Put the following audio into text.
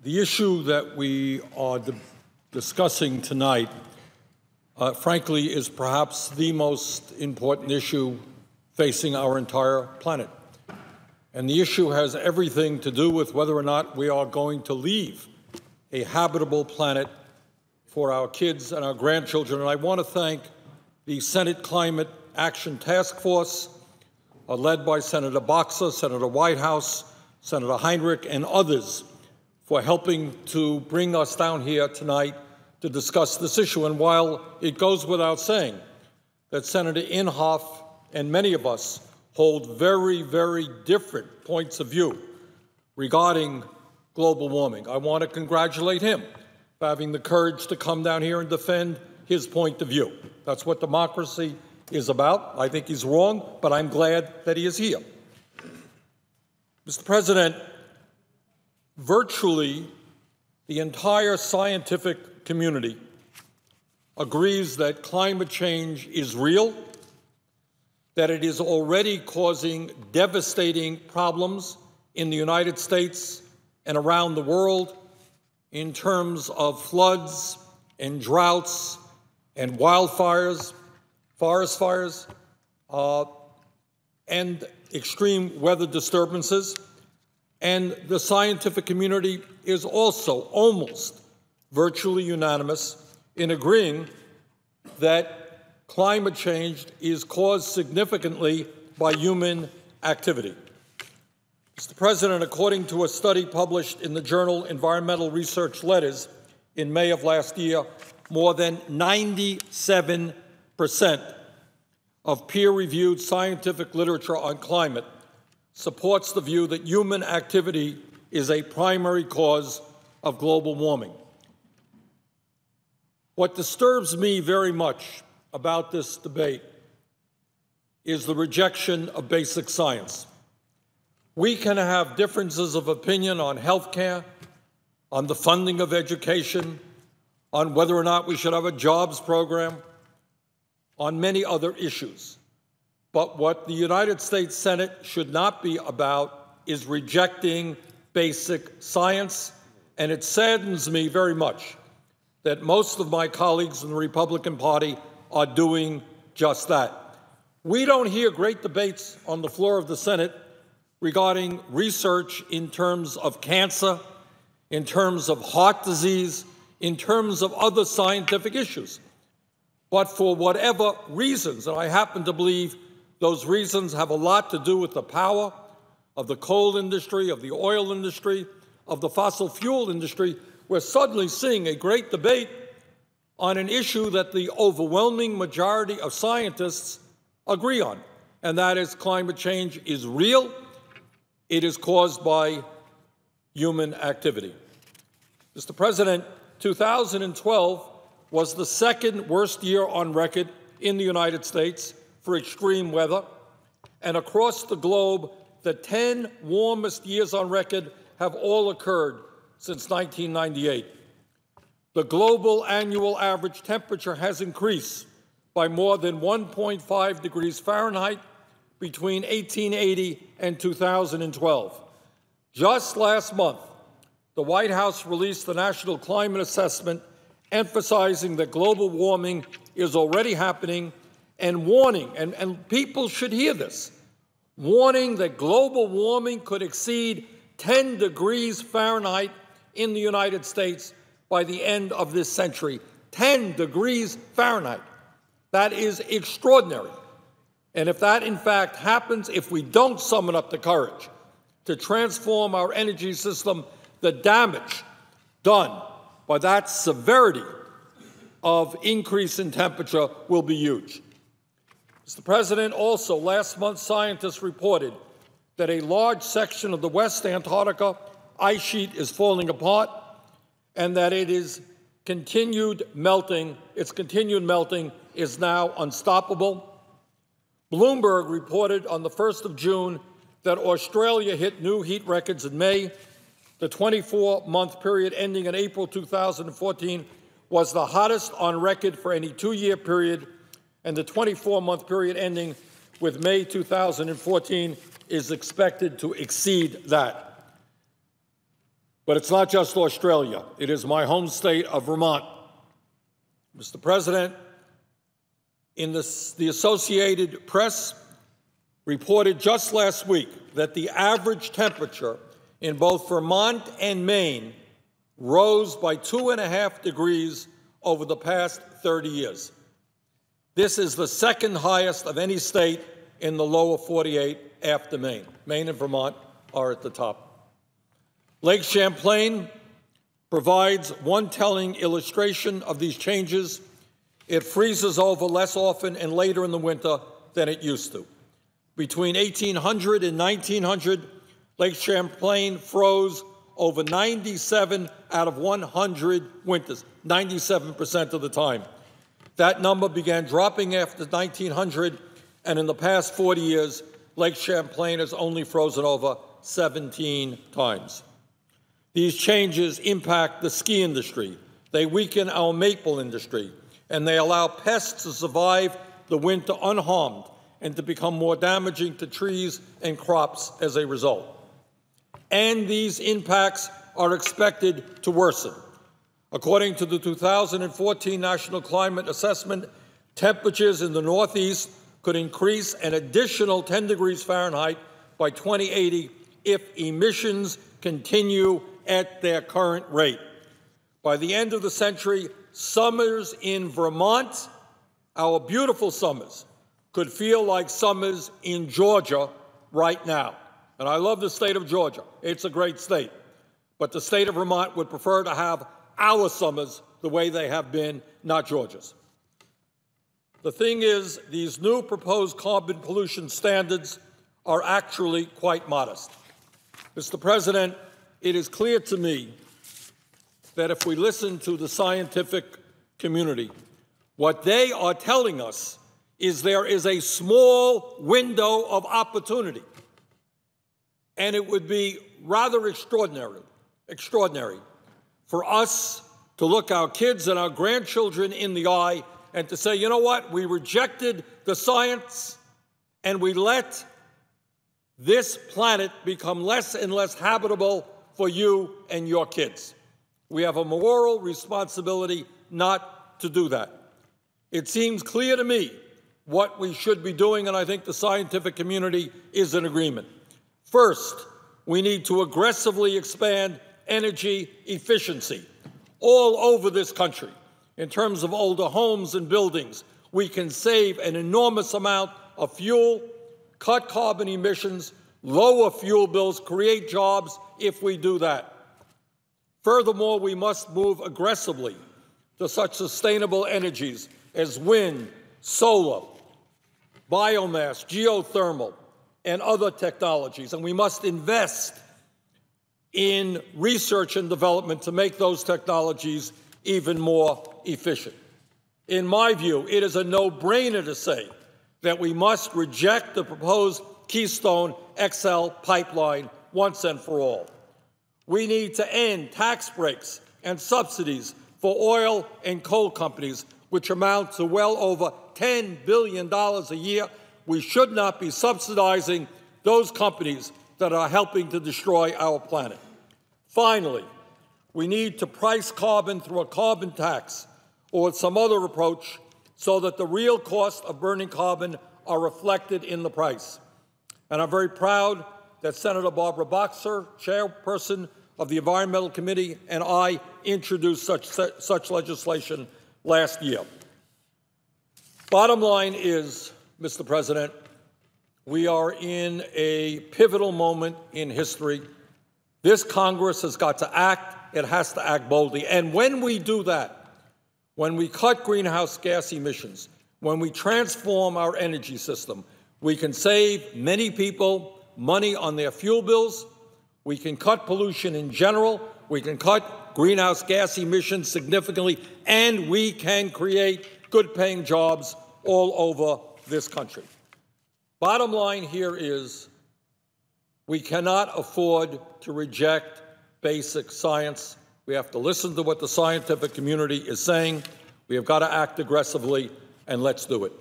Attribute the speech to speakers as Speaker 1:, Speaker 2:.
Speaker 1: The issue that we are discussing tonight, frankly, is perhaps the most important issue facing our entire planet. And the issue has everything to do with whether or not we are going to leave a habitable planet for our kids and our grandchildren. And I want to thank the Senate Climate Action Task Force, led by Senator Boxer, Senator Whitehouse, Senator Heinrich, and others, for helping to bring us down here tonight to discuss this issue. And while it goes without saying that Senator Inhofe and many of us hold very, very different points of view regarding global warming, I want to congratulate him for having the courage to come down here and defend his point of view. That's what democracy is about. I think he's wrong, but I'm glad that he is here. Mr. President, virtually the entire scientific community agrees that climate change is real, that it is already causing devastating problems in the United States and around the world in terms of floods and droughts and wildfires, forest fires, and extreme weather disturbances. And the scientific community is also almost virtually unanimous in agreeing that climate change is caused significantly by human activity. Mr. President, according to a study published in the journal Environmental Research Letters in May of last year, more than 97% of peer-reviewed scientific literature on climate supports the view that human activity is a primary cause of global warming. What disturbs me very much about this debate is the rejection of basic science. We can have differences of opinion on health care, on the funding of education, on whether or not we should have a jobs program, on many other issues. But what the United States Senate should not be about is rejecting basic science, and it saddens me very much that most of my colleagues in the Republican Party are doing just that. We don't hear great debates on the floor of the Senate regarding research in terms of cancer, in terms of heart disease, in terms of other scientific issues. But for whatever reasons, and I happen to believe those reasons have a lot to do with the power of the coal industry, of the oil industry, of the fossil fuel industry, we're suddenly seeing a great debate on an issue that the overwhelming majority of scientists agree on, and that is climate change is real. It is caused by human activity. Mr. President, 2012 was the second worst year on record in the United States for extreme weather, and across the globe, the 10 warmest years on record have all occurred since 1998. The global annual average temperature has increased by more than 1.5 degrees Fahrenheit between 1880 and 2012. Just last month, the White House released the National Climate Assessment, emphasizing that global warming is already happening and warning, and people should hear this, warning that global warming could exceed 10 degrees Fahrenheit in the United States by the end of this century. 10 degrees Fahrenheit. That is extraordinary. And if that, in fact, happens, if we don't summon up the courage to transform our energy system, the damage done by that severity of increase in temperature will be huge. Mr. President, also last month, scientists reported that a large section of the West Antarctica ice sheet is falling apart and that its continued melting is now unstoppable. Bloomberg reported on the 1st of June that Australia hit new heat records in May. The 24-month period ending in April 2014 was the hottest on record for any two-year period, and the 24-month period ending with May 2014 is expected to exceed that. But it's not just Australia. It is my home state of Vermont. Mr. President, the Associated Press reported just last week that the average temperature in both Vermont and Maine rose by 2.5 degrees over the past 30 years. This is the second highest of any state in the lower 48 after Maine. Maine and Vermont are at the top. Lake Champlain provides one telling illustration of these changes. It freezes over less often and later in the winter than it used to. Between 1800 and 1900, Lake Champlain froze over 97 out of 100 winters, 97% of the time. That number began dropping after 1900, and in the past 40 years, Lake Champlain has only frozen over 17 times. These changes impact the ski industry. They weaken our maple industry, and they allow pests to survive the winter unharmed and to become more damaging to trees and crops as a result. And these impacts are expected to worsen. According to the 2014 National Climate Assessment, temperatures in the Northeast could increase an additional 10 degrees Fahrenheit by 2080 if emissions continue at their current rate. By the end of the century, summers in Vermont, our beautiful summers, could feel like summers in Georgia right now. And I love the state of Georgia. It's a great state. But the state of Vermont would prefer to have our summers the way they have been, not Georgia's. The thing is, these new proposed carbon pollution standards are actually quite modest. Mr. President, it is clear to me that if we listen to the scientific community, what they are telling us is there is a small window of opportunity, and it would be rather extraordinary for us to look our kids and our grandchildren in the eye and to say, you know what, we rejected the science and we let this planet become less and less habitable for you and your kids. We have a moral responsibility not to do that. It seems clear to me what we should be doing, and I think the scientific community is in agreement. First, we need to aggressively expand energy efficiency all over this country. In terms of older homes and buildings, we can save an enormous amount of fuel, cut carbon emissions, lower fuel bills, create jobs if we do that. Furthermore, we must move aggressively to such sustainable energies as wind, solar, biomass, geothermal, and other technologies. And we must invest in research and development to make those technologies even more efficient. In my view, it is a no-brainer to say that we must reject the proposed Keystone XL pipeline once and for all. We need to end tax breaks and subsidies for oil and coal companies, which amount to well over $10 billion a year. We should not be subsidizing those companies that are helping to destroy our planet. Finally, we need to price carbon through a carbon tax or some other approach so that the real cost of burning carbon are reflected in the price. And I'm very proud that Senator Barbara Boxer, chairperson of the Environmental Committee, and I introduced such legislation last year. Bottom line is, Mr. President, we are in a pivotal moment in history. This Congress has got to act. It has to act boldly. And when we do that, when we cut greenhouse gas emissions, when we transform our energy system, we can save many people money on their fuel bills. We can cut pollution in general. We can cut greenhouse gas emissions significantly. And we can create good-paying jobs all over this country. Bottom line here is we cannot afford to reject basic science. We have to listen to what the scientific community is saying. We have got to act aggressively, and let's do it.